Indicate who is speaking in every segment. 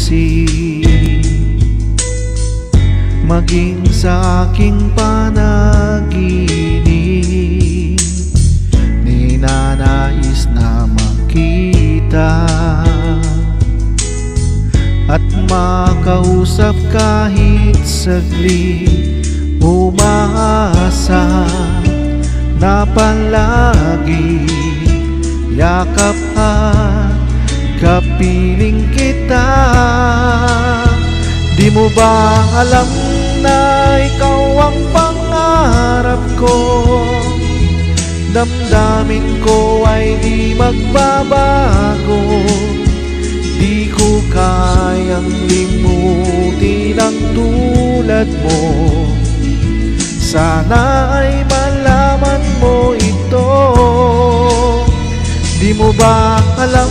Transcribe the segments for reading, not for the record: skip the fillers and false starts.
Speaker 1: isip, maging sa aking panaginip, ninanais na makita at makausap kahit saglit. Umaasa na palagi yakap at kapiling kita. Di mo ba alam na ikaw ang pangarap ko? Damdamin ko ay di magbabago. Di ko kayang limutin ang tulad mo. Sana ay malaman mo ito. Di mo ba alam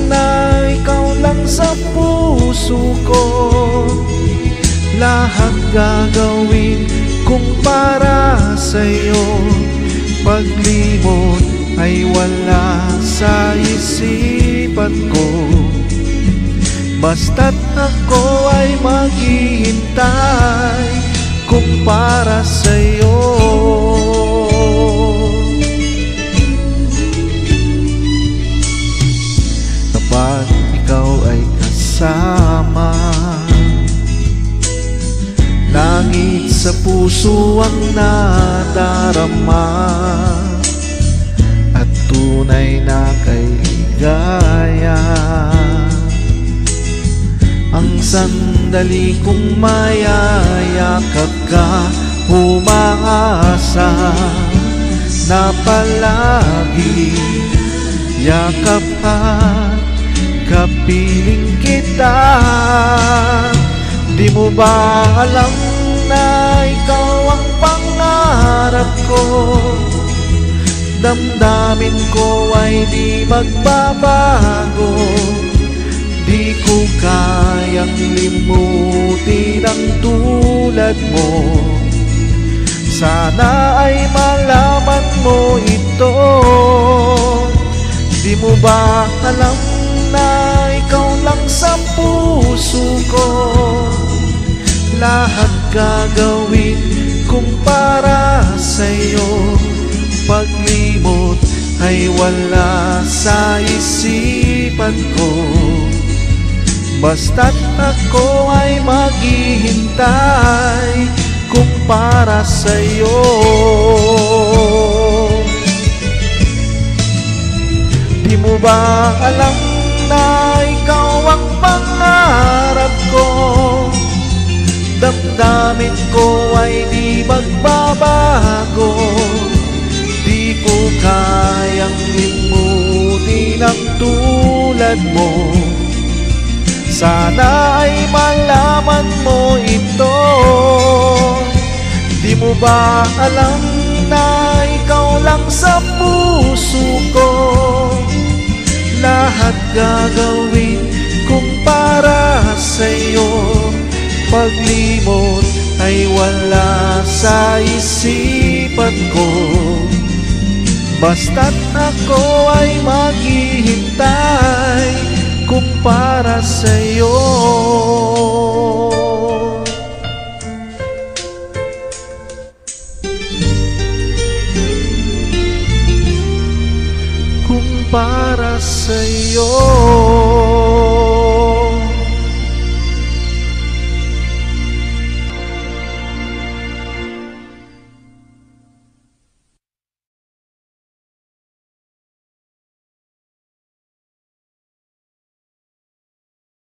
Speaker 1: na ikaw lang sa puso ko? Lahat gagawin kung para sa'yo. Paglimot ay wala sa isipan ko. Basta't ako ay maghihintay kung para sa'yo. Kapag ikaw ay kasama, langit sa puso ang nadarama, at tunay na kailigaya. Ang sandali kong mayayakap ka, umaasa na palagi yakap at kapiling kita. Di mo ba alam na ikaw ang pangarap ko? Damdamin ko ay di magbabago. Di ko kayang limutin ang tulad mo. Sana ay malaman mo ito. Di mo ba alam na ikaw lang sa puso ko? Lahat gagawin kung para sa'yo. Paglimot ay wala sa isipan ko. Basta't ako ay maghihintay kung para sa'yo. Di mo ba alam na ikaw ang pangarap ko? Damdamin ko ay di magbabago. Di ko kayang limutin ang tulad mo. Sana ay malaman mo ito. Di mo ba alam na ikaw lang sa puso ko? Lahat gagawin kung para sa'yo. Paglimot ay wala sa isipan ko. Basta't ako ay maghihintay kung para sa'yo. Kung para sa'yo.